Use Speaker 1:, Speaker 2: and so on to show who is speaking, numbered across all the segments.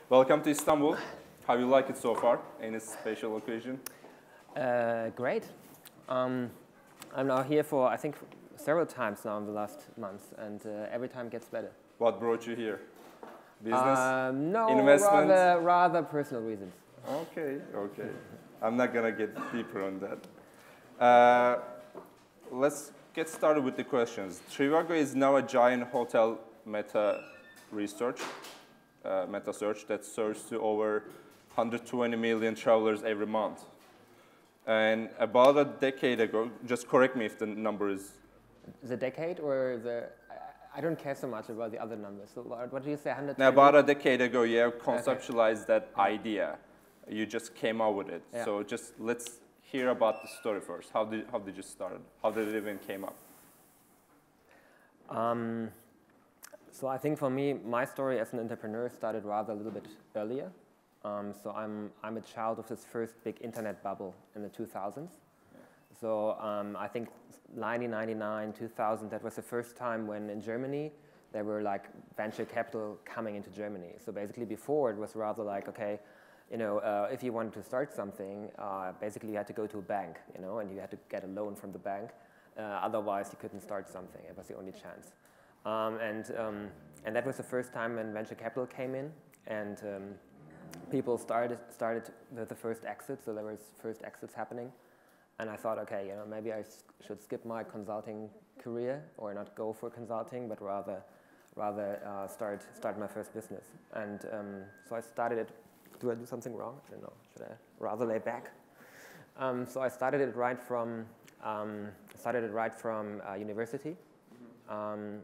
Speaker 1: Welcome to Istanbul. How you like it so far? Any special occasion?
Speaker 2: Great. I'm now here for, I think, several times now in the last months, and every time gets better.
Speaker 1: What brought you here? Business?
Speaker 2: No,
Speaker 1: investment?
Speaker 2: rather personal reasons.
Speaker 1: Okay. I'm not gonna get deeper on that. Let's get started with the questions. Trivago is now a giant hotel meta search that serves to over 120 million travelers every month. And about a decade ago, just correct me if the number is...
Speaker 2: The decade or the... I don't care so much about the other numbers. So what do you say, 120?
Speaker 1: Now, about a decade ago, you have conceptualized that idea. You just came out with it.
Speaker 2: Yeah.
Speaker 1: So just let's hear about the story first. How did you start? How did it even came up?
Speaker 2: So I think for me, my story as an entrepreneur started rather a little bit earlier. So I'm a child of this first big internet bubble in the 2000s. Yeah. So I think 1999, 2000, that was the first time when in Germany there were like venture capital coming into Germany. So basically before it was rather like, okay, you know, if you wanted to start something, basically you had to go to a bank, you know, and you had to get a loan from the bank. Otherwise you couldn't start something. It was the only chance. And that was the first time when venture capital came in, and people started with the first exit. So there was first exits happening, and I thought, okay, you know, maybe I should skip my consulting career or not go for consulting, but rather start my first business. And so I started it. Do I do something wrong? I don't know. Should I rather lay back? So I started it right from university. And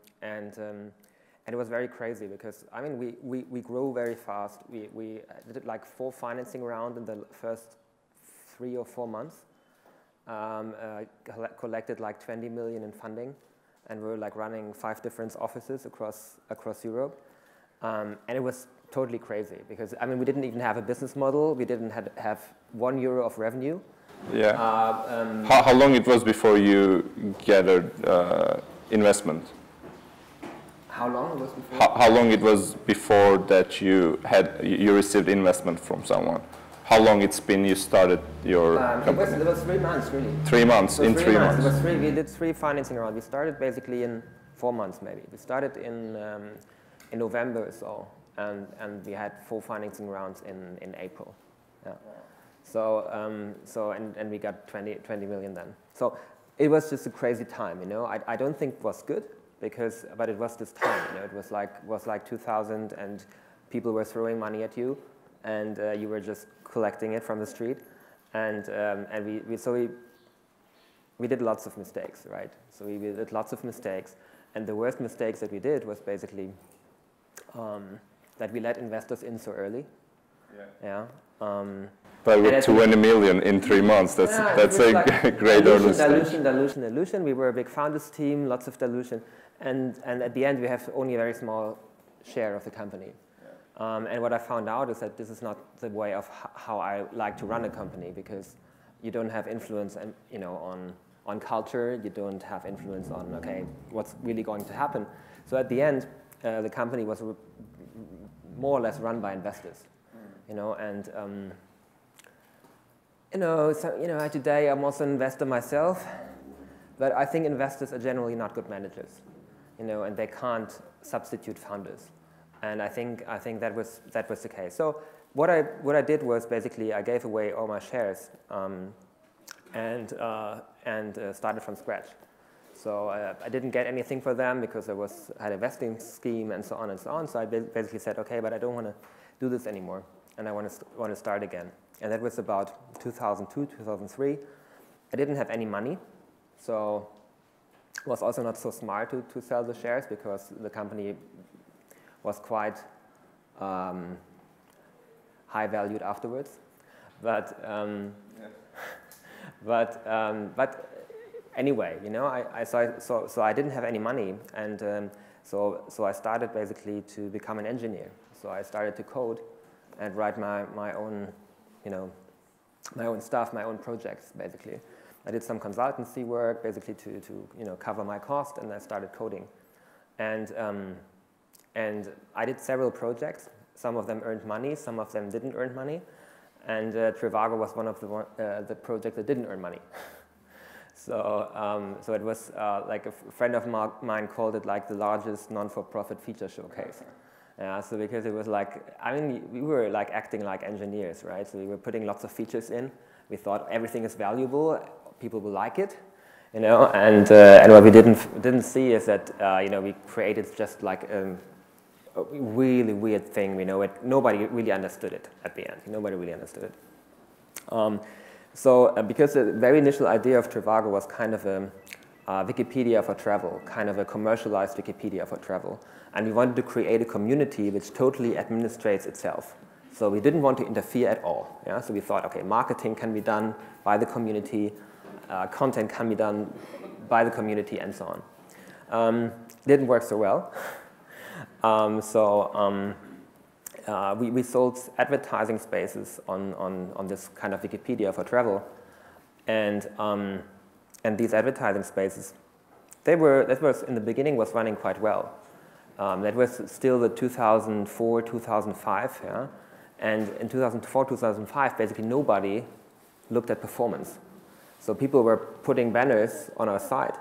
Speaker 2: it was very crazy because, I mean, we grew very fast. We did like 4 financing rounds in the first 3 or 4 months. Collected like 20 million in funding, and we were like running 5 different offices across Europe. And it was totally crazy because, I mean, we didn't even have a business model. We didn't have €1 of revenue.
Speaker 1: Yeah. How long it was before you gathered investment?
Speaker 2: How long it was before?
Speaker 1: How long it was before that you received investment from someone? How long it's been you started your company?
Speaker 2: It was 3 months, really.
Speaker 1: 3 months, in 3 months.
Speaker 2: We did 3 financing rounds. We started basically in 4 months, maybe. We started in November or so, and we had 4 financing rounds in April. Yeah. So we got 20 million then. So it was just a crazy time, you know. I don't think it was good, but it was this time, you know. It was like 2000, and people were throwing money at you, and you were just collecting it from the street, and we did lots of mistakes, right? So we did lots of mistakes, and the worst mistakes that we did was basically that we let investors in so early. Yeah.
Speaker 1: But with 20 million in 3 months, that's a like great early stage.
Speaker 2: Dilution. We were a big founders team, lots of dilution, and at the end we have only a very small share of the company. And what I found out is that this is not the way of how I like to run a company, because you don't have influence, you know, on culture. You don't have influence on, okay, what's really going to happen. So at the end, the company was more or less run by investors, you know, and today I'm also an investor myself, but I think investors are generally not good managers, you know, and they can't substitute founders. And I think that was the case. So what I did was basically I gave away all my shares and started from scratch. So I didn't get anything for them because I had a vesting scheme and so on and so on. So I basically said, okay, but I don't want to do this anymore, and I want to start again. And that was about 2002, 2003. I didn't have any money, so it was also not so smart to sell the shares because the company was quite high valued afterwards, but anyway, you know, so I didn't have any money, and so I started basically to become an engineer. So I started to code and write my own, you know, my own stuff, my own projects basically. I did some consultancy work basically to you know, cover my cost, and I started coding, and I did several projects. Some of them earned money, some of them didn't earn money. And Trivago was one of the projects that didn't earn money. So it was like a friend of mine called it like the largest non-for-profit feature showcase. So because it was like, I mean, we were like acting like engineers, right? So we were putting lots of features in. We thought everything is valuable, people will like it, you know. And what we didn't see is that you know, we created just like a really weird thing. You know, nobody really understood it at the end. Nobody really understood it. Because the very initial idea of Trivago was kind of a Wikipedia for travel, kind of a commercialized Wikipedia for travel. And we wanted to create a community which totally administrates itself. So we didn't want to interfere at all. Yeah? So we thought, okay, marketing can be done by the community, content can be done by the community, and so on. Didn't work so well. We sold advertising spaces on this kind of Wikipedia for travel, and these advertising spaces, that was in the beginning was running quite well. That was still the 2004, 2005, yeah, and in 2004, 2005, basically nobody looked at performance. So people were putting banners on our site.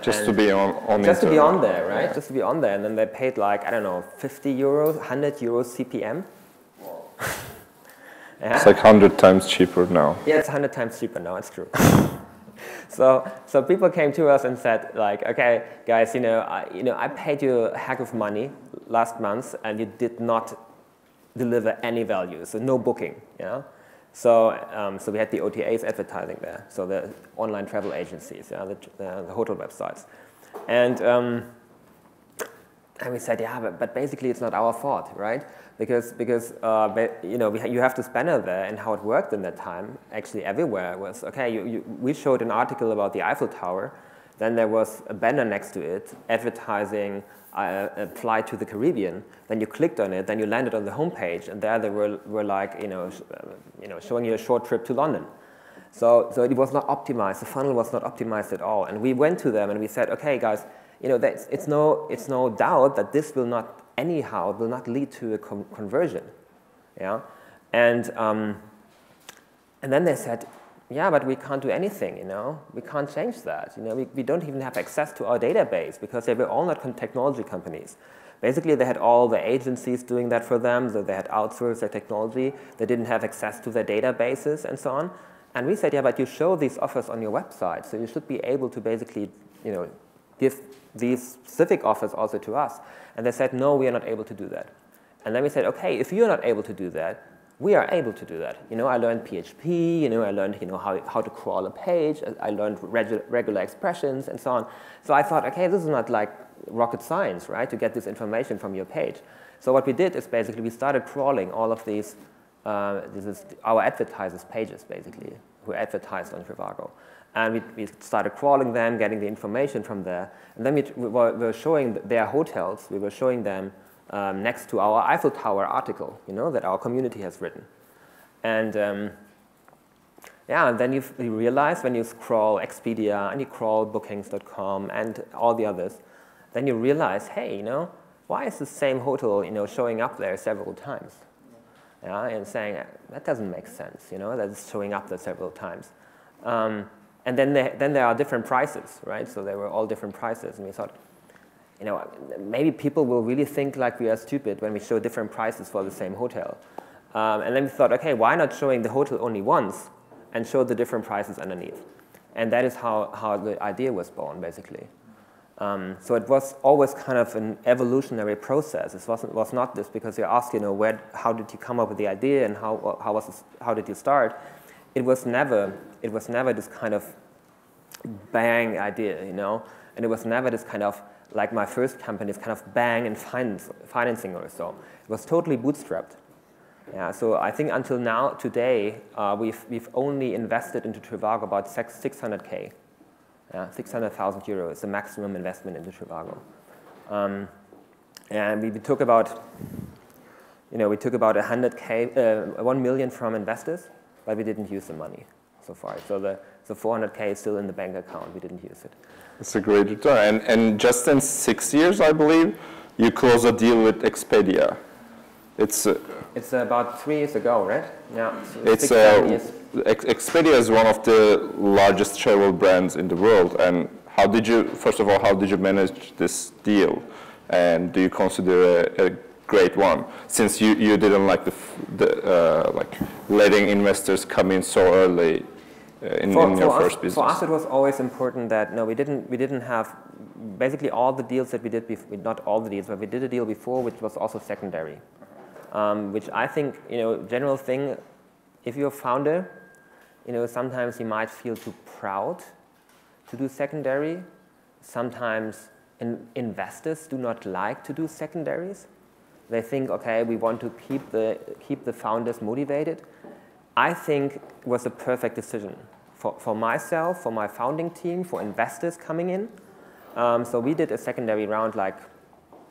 Speaker 3: Just to be on
Speaker 2: just to be on there, right? Yeah. Just to be on there, and then they paid like, I don't know, 50 euros, 100 euros CPM. Yeah.
Speaker 3: It's like 100 times cheaper now.
Speaker 2: Yeah, it's 100 times cheaper now, it's true. So people came to us and said like, okay, guys, I paid you a heck of money last month and you did not deliver any value, so no booking, you know? So we had the OTAs advertising there, so the online travel agencies, yeah, the hotel websites. And we said, yeah, but basically it's not our fault, right? Because you have this banner there, and how it worked in that time, actually everywhere, was, okay, we showed an article about the Eiffel Tower, then there was a banner next to it advertising a flight to the Caribbean. Then you clicked on it, then you landed on the homepage, and there they were like, showing you a short trip to London. So it was not optimized. The funnel was not optimized at all. And we went to them and we said, okay, guys, it's no doubt that this will not lead to a conversion, yeah. And then they said, yeah, but we can't do anything, we can't change that. We don't even have access to our database because they were all not technology companies. Basically, they had all the agencies doing that for them, so they had outsourced their technology. They didn't have access to their databases and so on. And we said, yeah, but you show these offers on your website, so you should be able to basically, give these specific offers also to us. And they said, no, we are not able to do that. And then we said, okay, if you're not able to do that, we are able to do that. I learned PHP, I learned how to crawl a page, I learned regular expressions and so on. So I thought, okay, this is not like rocket science, right, to get this information from your page. So what we did is basically we started crawling all of these, this is our advertisers' pages basically, who advertised on Trivago. And we started crawling them, getting the information from there. And then we were showing their hotels, we were showing them next to our Eiffel Tower article, that our community has written. And and then you realize when you scroll Expedia and you crawl bookings.com and all the others, then you realize, hey, why is the same hotel, showing up there several times? Yeah, and saying, that doesn't make sense, that it's showing up there several times. And then there are different prices, right? So they were all different prices, and we thought, maybe people will really think like we are stupid when we show different prices for the same hotel. And then we thought, okay, why not showing the hotel only once and show the different prices underneath? And that is how the idea was born, basically. So it was always kind of an evolutionary process. It was not this because you asked, how did you come up with the idea and how did you start? It was never this kind of bang idea, and it was never this kind of, like my first company's kind of bang in financing or so. It was totally bootstrapped. Yeah, so I think until now, today, we've only invested into Trivago about 600K. Yeah, 600,000 euros is the maximum investment into Trivago. And we took about, 100K, 1 million from investors, but we didn't use the money so far. So the 400K is still in the bank account. We didn't use it.
Speaker 3: It's a great return. And just in 6 years, I believe, you closed a deal with Expedia. It's
Speaker 2: about 3 years ago, right? Yeah.
Speaker 3: It's
Speaker 2: 6-7 years.
Speaker 3: Expedia is one of the largest travel brands in the world. And how did you, first of all, how did you manage this deal? And do you consider a great one, since you didn't like like letting investors come in so early in your first business?
Speaker 2: For us, it was always important that we didn't have basically all the deals that we did before, not all the deals, but we did a deal before which was also secondary, which I think, general thing, if you're a founder, sometimes you might feel too proud to do secondary. Sometimes investors do not like to do secondaries. They think, okay, we want to keep the founders motivated. I think it was a perfect decision for myself, for my founding team, for investors coming in. So we did a secondary round like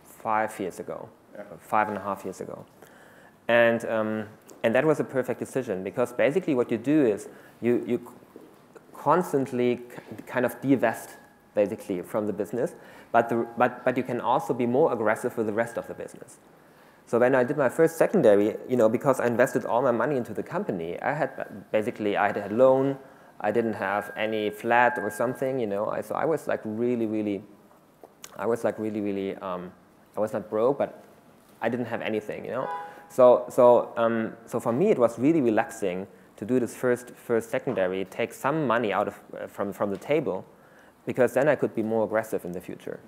Speaker 2: 5 years ago, 5.5 years ago. And that was a perfect decision, because basically what you do is you constantly kind of divest basically from the business, but you can also be more aggressive with the rest of the business. So when I did my first secondary, because I invested all my money into the company, I had a loan, I didn't have any flat or something, so I was like really, I was not broke, but I didn't have anything, So for me, it was really relaxing to do this first secondary, take some money out of from the table, because then I could be more aggressive in the future.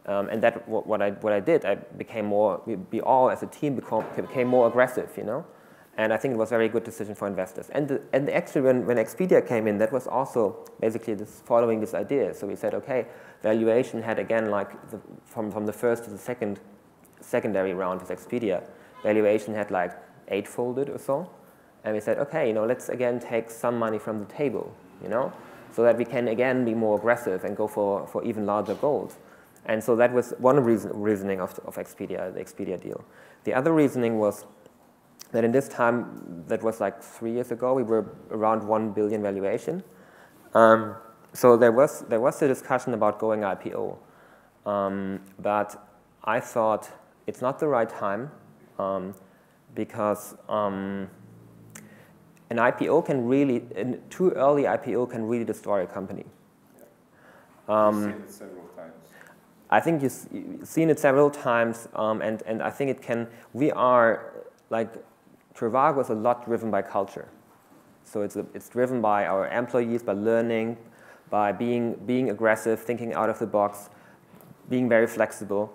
Speaker 2: And that what I did, we all as a team became more aggressive, And I think it was a very good decision for investors. And actually, when Expedia came in, that was also basically following this idea. So we said, okay, valuation had again like from the first to the secondary round with Expedia, valuation had like 8-folded or so. And we said, okay, let's again take some money from the table, so that we can again be more aggressive and go for even larger goals. And so that was one reasoning of Expedia, the Expedia deal. The other reasoning was that in this time, that was like 3 years ago, we were around 1 billion valuation. So there was a discussion about going IPO. But I thought it's not the right time, because an IPO can really, too early IPO can really destroy a company.
Speaker 1: You've seen it several times.
Speaker 2: I think you've seen it several times, and I think it can, we are, like, Trivago is a lot driven by culture. So it's driven by our employees, by learning, by being aggressive, thinking out of the box, being very flexible.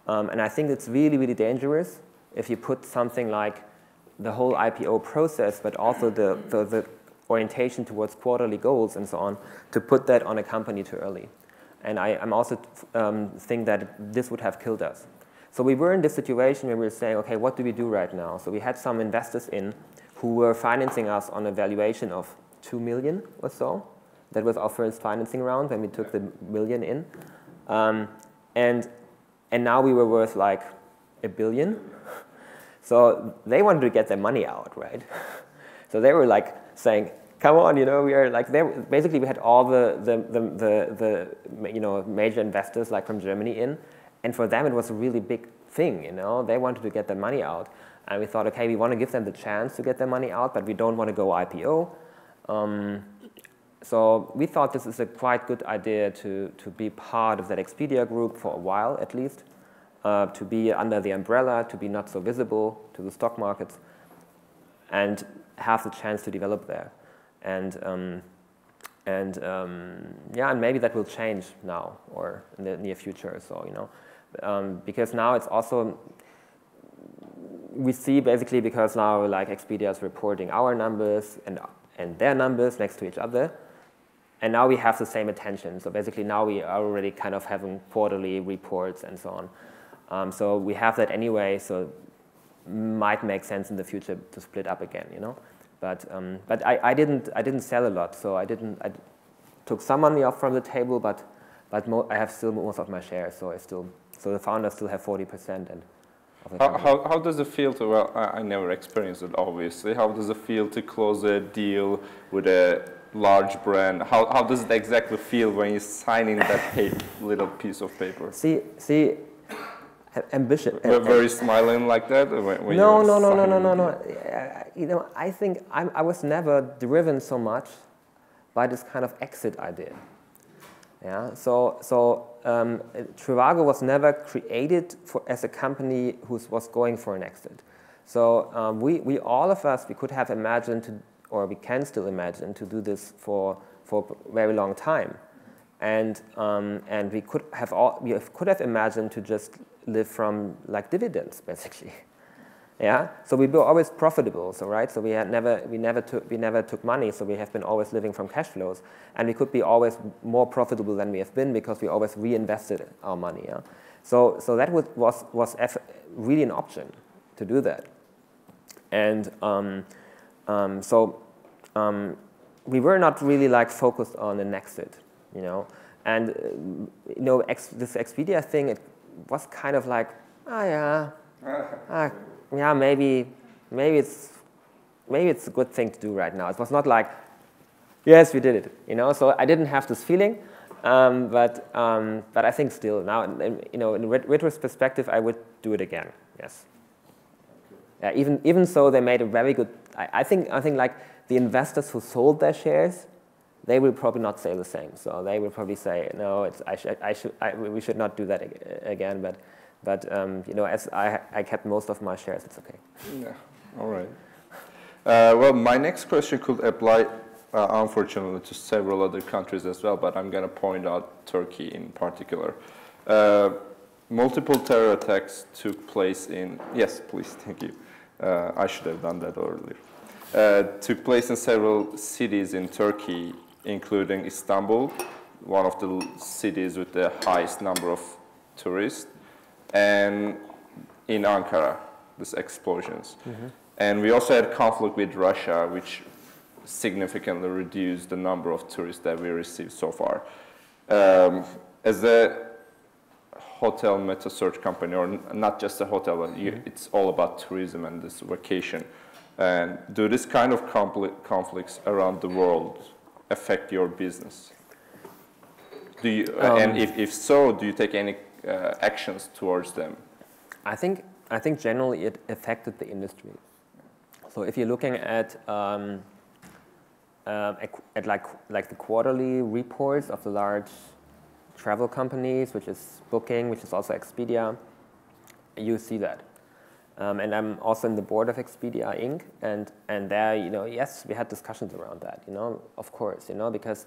Speaker 2: And I think it's really, really dangerous if you put something like the whole IPO process, but also the orientation towards quarterly goals and so on, to put that on a company too early. And I'm also think that this would have killed us. So we were in this situation where we were saying, okay, what do we do right now? So we had some investors in who were financing us on a valuation of 2 million or so. That was our first financing round when we took the million in. And now we were worth like 1 billion. So they wanted to get their money out, right? So they were like saying, come on, we are like, basically we had all the major investors like from Germany in, and for them it was a really big thing, They wanted to get their money out, and we thought, okay, we want to give them the chance to get their money out, but we don't want to go IPO. So we thought this is a quite good idea to be part of that Expedia group for a while at least, to be under the umbrella, to be not so visible to the stock markets, and have the chance to develop there. And maybe that will change now or in the near future or so, because now it's also, we see basically, because now like Expedia is reporting our numbers and their numbers next to each other, and now we have the same attention. So basically now we are already kind of having quarterly reports and so on. So we have that anyway, so might make sense in the future to split up again, But I didn't sell a lot, so I took some money off from the table, but I have still most of my shares, so the founders still have 40% of the company.
Speaker 3: How does it feel to? Well, I never experienced it, obviously. How does it feel to close a deal with a large brand? How does it exactly feel when you're signing that little piece of paper?
Speaker 2: See, ambition.
Speaker 3: Very smiling like that? When
Speaker 2: No. You know, I think I was never driven so much by this kind of exit idea. Yeah. So Trivago was never created as a company who was going for an exit. So we all of us, we could have imagined or we can still imagine to do this for a very long time. And we could have imagined to just live from like dividends, basically. Yeah. So we were always profitable. So right. So we never took money. So we have been always living from cash flows, and we could be always more profitable than we have been because we always reinvested our money. Yeah. So that was really an option to do that, and we were not really like focused on an exit. You know, and you know, this Expedia thing, it was kind of like, yeah, maybe it's a good thing to do right now. It was not like, yes, we did it, you know. So I didn't have this feeling, but I think still now, you know, in retrospective perspective, I would do it again. Yes. Yeah, even so, they made a very good. I think like the investors who sold their shares, they will probably not say the same. So they will probably say, no, we should not do that again. But you know, as I kept most of my shares, it's okay.
Speaker 3: Yeah. All right. Well, my next question could apply, unfortunately, to several other countries as well. But I'm going to point out Turkey in particular. Multiple terror attacks took place in. Yes, please. Thank you. I should have done that earlier. Took place in several cities in Turkey, including Istanbul, one of the cities with the highest number of tourists, and in Ankara, these explosions. Mm-hmm. And we also had conflict with Russia, which significantly reduced the number of tourists that we received so far. As a hotel meta search company, or not just a hotel, but it's all about tourism and this vacation. And do this kind of conflicts around the world affect your business? Do you, and if so, do you take any actions towards them?
Speaker 2: I think generally it affected the industry. So if you're looking at like the quarterly reports of the large travel companies, which is Booking, which is also Expedia, you see that. And I'm also in the board of Expedia Inc. And there, you know, yes, we had discussions around that, you know, of course, you know, because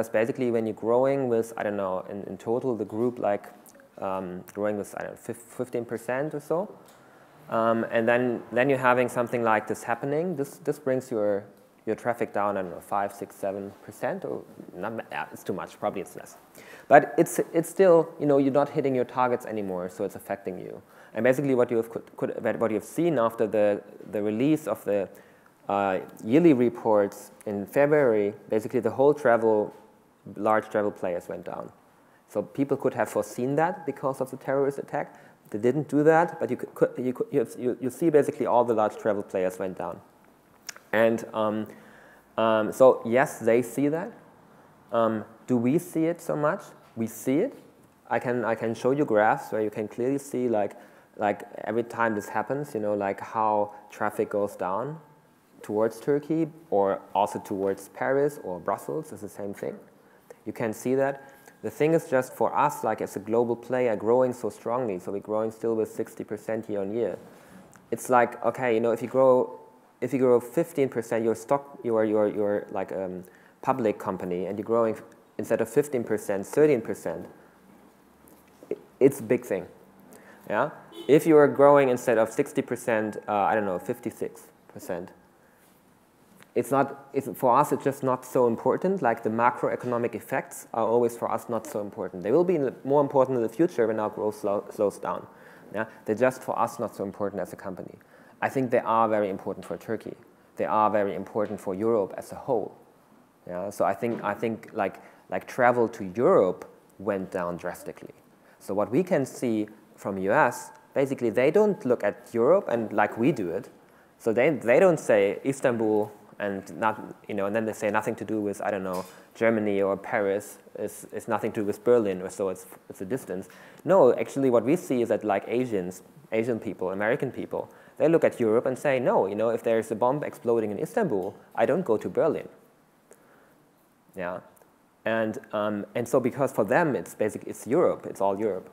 Speaker 2: basically when you're growing with, I don't know, in total the group like growing with, I don't know, 15% or so, and then you're having something like this happening. This brings your traffic down, I don't know, 5, 6, 7%, or not, it's too much. Probably it's less, but it's still, you know, you're not hitting your targets anymore, so it's affecting you. And basically, what you've seen after the release of the yearly reports in February, basically the whole large travel players went down. So people could have foreseen that because of the terrorist attack. They didn't do that, but you see basically all the large travel players went down. And so yes, they see that. Do we see it so much? We see it. I can show you graphs where you can clearly see like every time this happens, you know, like how traffic goes down towards Turkey or also towards Paris or Brussels. It's the same thing. You can see that. The thing is just for us, like as a global player growing so strongly, so we're growing still with 60% year on year. It's like, okay, you know, if you grow 15%, you're like public company, and you're growing instead of 15%, 13%. It's a big thing. Yeah. If you are growing instead of 60%, I don't know, 56%. It's not. For us, it's just not so important. Like the macroeconomic effects are always for us not so important. They will be more important in the future when our growth slows down. Yeah. They're just for us not so important as a company. I think they are very important for Turkey. They are very important for Europe as a whole. Yeah. So I think like travel to Europe went down drastically. So what we can see from US, basically they don't look at Europe and like we do it. So they don't say Istanbul and not, you know, and then they say nothing to do with, I don't know, Germany or Paris is nothing to do with Berlin, or so it's a distance. No, actually what we see is that like Asian people, American people, they look at Europe and say, no, you know, if there's a bomb exploding in Istanbul, I don't go to Berlin. Yeah, and so because for them it's Europe, it's all Europe.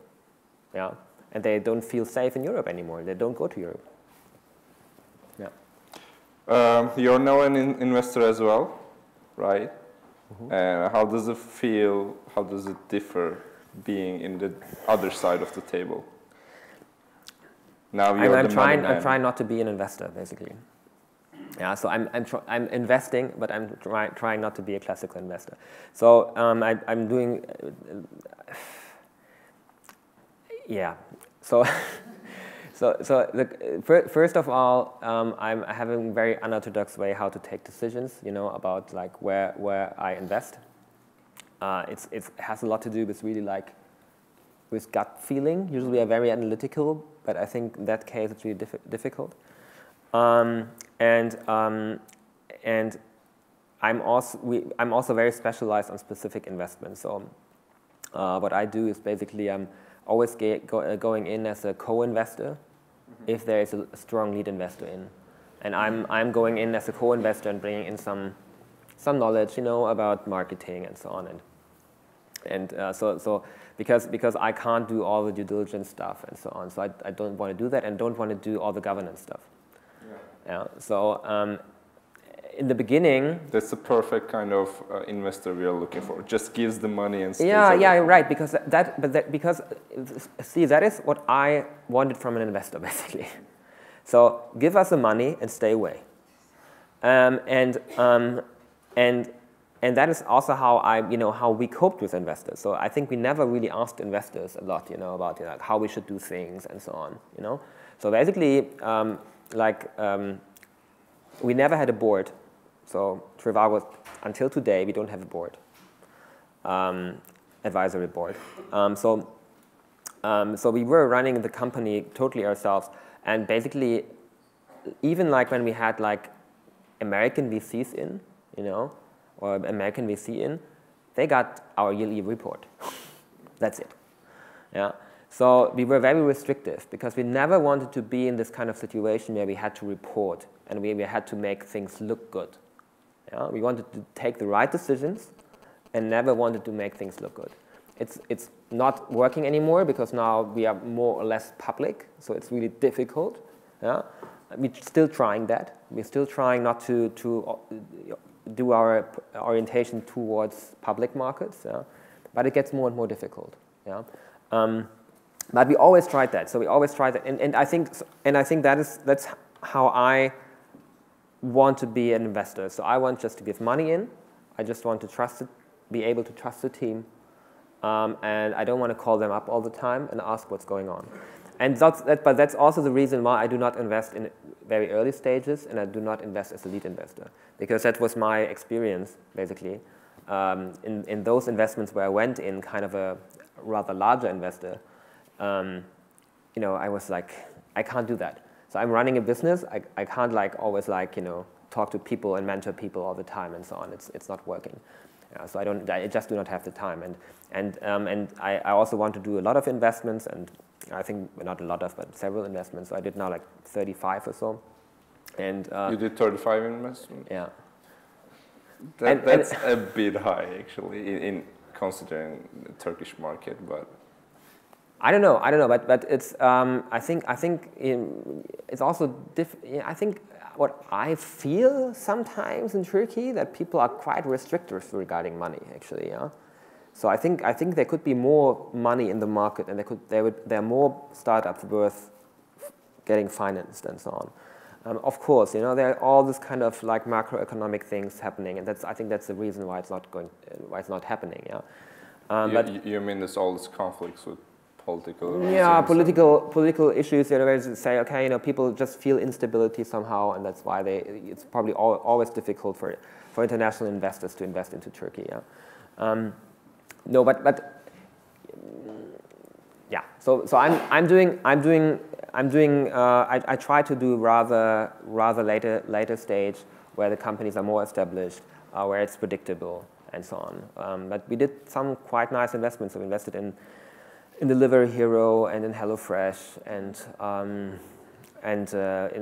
Speaker 2: Yeah, and they don't feel safe in Europe anymore. They don't go to Europe. Yeah.
Speaker 3: You're now an investor as well, right?
Speaker 2: Mm-hmm.
Speaker 3: How does it feel? How does it differ being in the other side of the table? Now you're
Speaker 2: I'm
Speaker 3: the money man.
Speaker 2: I'm trying not to be an investor, basically. Yeah, so I'm investing, but I'm trying not to be a classical investor. So I'm doing, yeah. So first of all, I'm having a very unorthodox way how to take decisions, you know, about like where I invest. It has a lot to do with really like with gut feeling. Usually we are very analytical, but I think in that case it's really difficult. And I'm also very specialized on specific investments. So what I do is basically I'm always going in as a co-investor if there is a strong lead investor in, and I'm going in as a co-investor and bringing in some knowledge, you know, about marketing and so on, and so because I can't do all the due diligence stuff and so on, so I don't want to do that and don't want to do all the governance stuff. Yeah. So in the beginning,
Speaker 3: that's the perfect kind of investor we are looking for. Just gives the money and stays
Speaker 2: yeah, right. Because see, that is what I wanted from an investor, basically. So give us the money and stay away. And that is also how we coped with investors. So I think we never really asked investors a lot, you know, about like how we should do things and so on, you know. So basically, we never had a board. So Trivago, until today, we don't have a board, advisory board. So we were running the company totally ourselves, and basically, even like when we had like American VCs in, you know, or American VC in, they got our yearly report. That's it. Yeah. So we were very restrictive because we never wanted to be in this kind of situation where we had to report and we had to make things look good. Yeah? We wanted to take the right decisions and never wanted to make things look good. It's not working anymore because now we are more or less public, so it's really difficult. Yeah? We're still trying that. We're still trying not to do our orientation towards public markets, yeah? But it gets more and more difficult. Yeah? But we always tried that. So we always tried that, and I think that's how I want to be an investor. So I want just to give money in. I just want to be able to trust the team, and I don't want to call them up all the time and ask what's going on. And but that's also the reason why I do not invest in very early stages, and I do not invest as a lead investor, because that was my experience basically in those investments where I went in kind of a rather larger investor. You know, I was like, I can't do that. So I'm running a business. I can't like always like, you know, talk to people and mentor people all the time and so on. It's not working. So I just do not have the time. And I also want to do a lot of investments, and I think not a lot of, but several investments. So I did now like 35 or so. And
Speaker 3: you did 35 investments?
Speaker 2: Yeah.
Speaker 3: That's a bit high actually in considering the Turkish market, but.
Speaker 2: I don't know, but it's. I think it's also. I think what I feel sometimes in Turkey that people are quite restrictive regarding money. Actually, yeah. So I think there could be more money in the market, and there are more startups worth getting financed and so on. Of course, you know, there are all this kind of like macroeconomic things happening, and I think that's the reason why it's not happening. Yeah.
Speaker 3: But you mean there's all these conflicts with political reasons?
Speaker 2: Yeah, political issues. You know, where you say, okay, you know, people just feel instability somehow, and that's why it's probably always difficult for international investors to invest into Turkey. Yeah. No, but yeah. So I try to do rather later stage where the companies are more established, where it's predictable, and so on. But we did some quite nice investments. So we invested in Delivery Hero and in HelloFresh and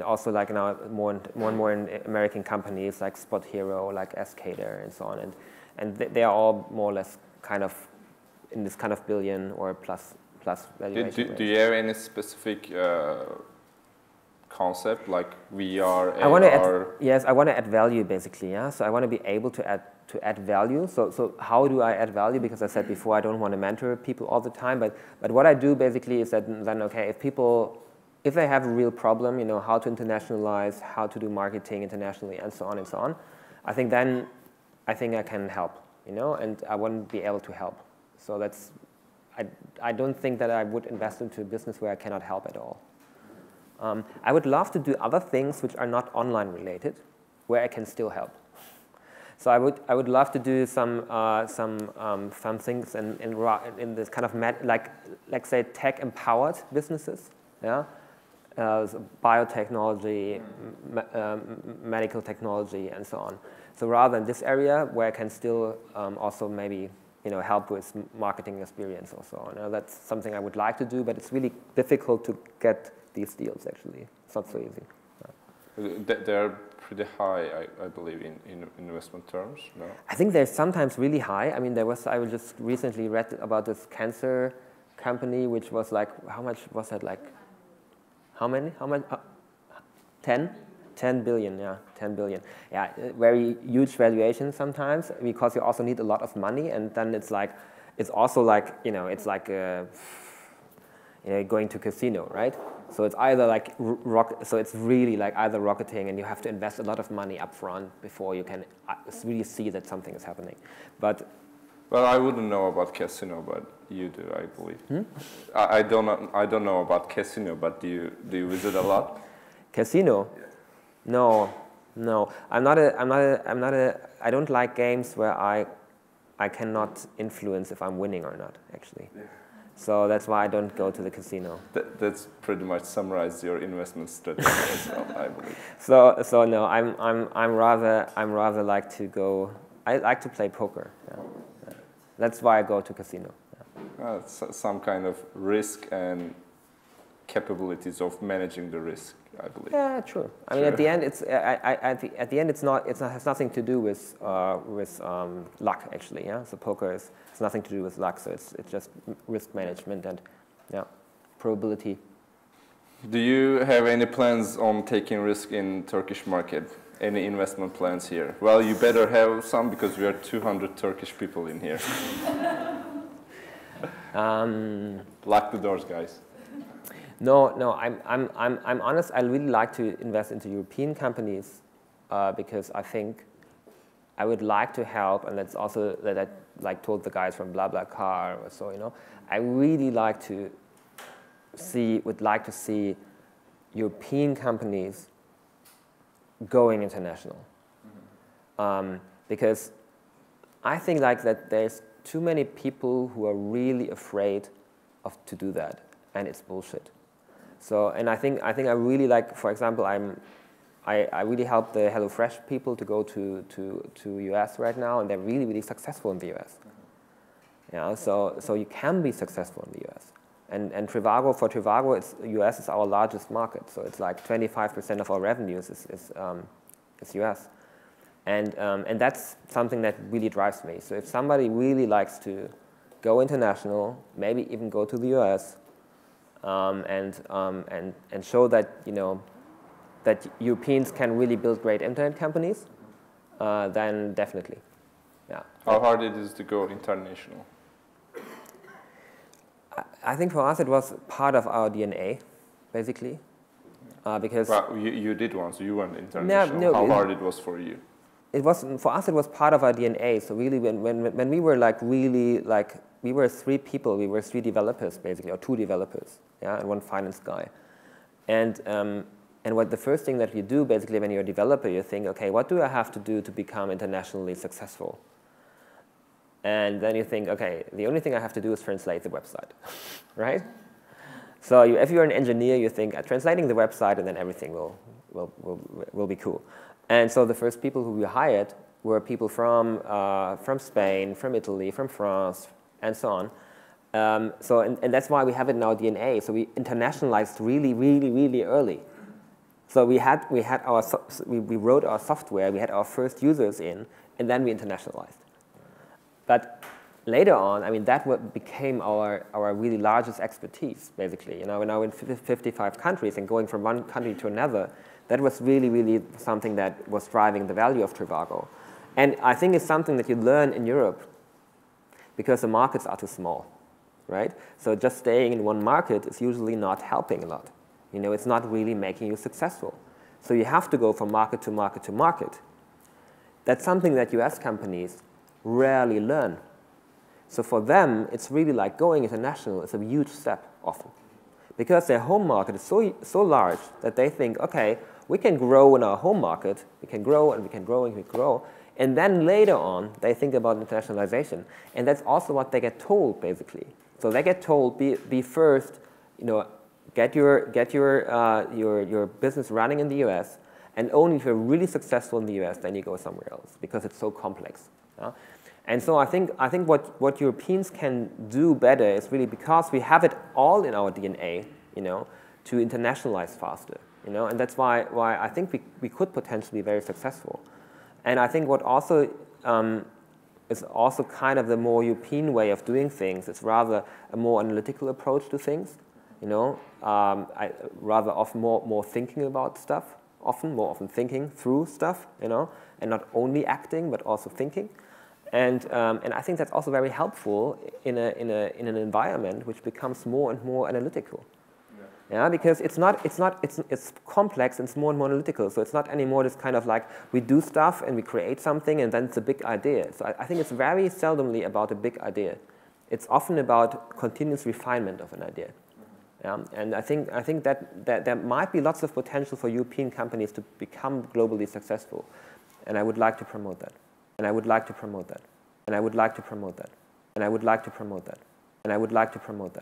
Speaker 2: also like now more and more in American companies like Spot Hero, like Escader, and so on. And they are all more or less kind of in this kind of billion or plus valuation.
Speaker 3: Do you have any specific concept like VR, AR?
Speaker 2: Yes, I want to add value basically. Yeah, so I want to be able to add value. So how do I add value? Because I said before, I don't want to mentor people all the time. But what I do basically is that then okay, if they have a real problem, you know, how to internationalize, how to do marketing internationally, and so on, I think I can help, you know, and I want to be able to help. So that's, I don't think that I would invest into a business where I cannot help at all. I would love to do other things which are not online related, where I can still help. So I would love to do some things in this kind of like say tech empowered businesses, yeah, biotechnology, medical technology, and so on. So rather than this area where I can still also maybe, you know, help with marketing experience or so on. You know, that's something I would like to do, but it's really difficult to get these deals actually. It's not so easy.
Speaker 3: No. They're pretty high, I believe, in investment terms, no?
Speaker 2: I think they're sometimes really high. I mean, I just recently read about this cancer company, which was like, how much was that, like, how many? How much? 10? 10 billion, yeah, 10 billion. Yeah, very huge valuation sometimes because you also need a lot of money, and then it's also like, you know, it's like going to casino, right? So it's either like so it's really like either rocketing, and you have to invest a lot of money up front before you can really see that something is happening. But
Speaker 3: well, I wouldn't know about casino, but you do, I believe. I don't know about casino, but do you visit a lot?
Speaker 2: Casino? Yeah. No. I don't like games where I cannot influence if I'm winning or not, actually. Yeah. So that's why I don't go to the casino.
Speaker 3: That's pretty much summarized your investment strategy as well, I believe.
Speaker 2: So no, I'm rather like to go. I like to play poker. Yeah. Yeah. That's why I go to casino. Yeah.
Speaker 3: Some kind of risk and capabilities of managing the risk, I believe.
Speaker 2: Yeah, true. I mean, at the end, it has nothing to do with luck, actually. Yeah, so poker has nothing to do with luck. So it's just risk management and probability.
Speaker 3: Do you have any plans on taking risk in Turkish market? Any investment plans here? Well, you better have some because we are 200 Turkish people in here. Lock the doors, guys.
Speaker 2: No. I'm honest. I really like to invest into European companies because I think I would like to help, and that's also that I like told the guys from BlaBlaCar or so. You know, I really would like to see European companies going international because I think like that there's too many people who are really afraid to do that, and it's bullshit. So, and I think I really like, for example, I really help the HelloFresh people to go to US right now, and they're really, really successful in the US. Yeah, so you can be successful in the US. And Trivago, for Trivago, US is our largest market, so it's like 25% of our revenues is US. And that's something that really drives me. So if somebody really likes to go international, maybe even go to the US, and show that, you know, that Europeans can really build great internet companies, then definitely, yeah.
Speaker 3: How hard it is to go international?
Speaker 2: I think for us it was part of our DNA, basically, because.
Speaker 3: Well, you did one, so you went international.
Speaker 2: No,
Speaker 3: how hard it was for you?
Speaker 2: It was for us. It was part of our DNA. So really, when we were like really like. We were 3 people. We were 3 developers, basically, or 2 developers, yeah, and 1 finance guy. And what the first thing that you do, basically, when you're a developer, you think, okay, what do I have to do to become internationally successful? And then you think, okay, the only thing I have to do is translate the website, right? So if you're an engineer, you think translating the website, and then everything will be cool. And so the first people who we hired were people from Spain, from Italy, from France, and so on. And that's why we have it in our DNA. So we internationalized really, really, really early. So we wrote our software, we had our first users in, and then we internationalized. But later on, I mean, that became our really largest expertise, basically. You know, we're now in 55 countries, and going from one country to another, that was really, really something that was driving the value of Trivago. And I think it's something that you learn in Europe because the markets are too small, right? So just staying in one market is usually not helping a lot. You know, it's not really making you successful. So you have to go from market to market to market. That's something that US companies rarely learn. So for them, it's really like going international is a huge step often. Because their home market is so large that they think, okay, we can grow in our home market, we can grow and we can grow and we can grow, and then later on, they think about internationalization. And that's also what they get told, basically. So they get told, be first, you know, get your business running in the US, and only if you're really successful in the US, then you go somewhere else, because it's so complex. And so I think what Europeans can do better is really, because we have it all in our DNA, you know, to internationalize faster, you know, and that's why I think we could potentially be very successful. And I think what also is also kind of the more European way of doing things. It's rather a more analytical approach to things, you know, rather often more thinking about stuff, more often thinking through stuff, you know, and not only acting but also thinking. And I think that's also very helpful in an environment which becomes more and more analytical. Yeah, because it's complex and it's more and more analytical. So it's not anymore this kind of like we do stuff and we create something and then it's a big idea. So I think it's very seldomly about a big idea. It's often about continuous refinement of an idea. Yeah? And I think that there might be lots of potential for European companies to become globally successful. And I would like to promote that. And I would like to promote that. And I would like to promote that. And I would like to promote that. And I would like to promote that.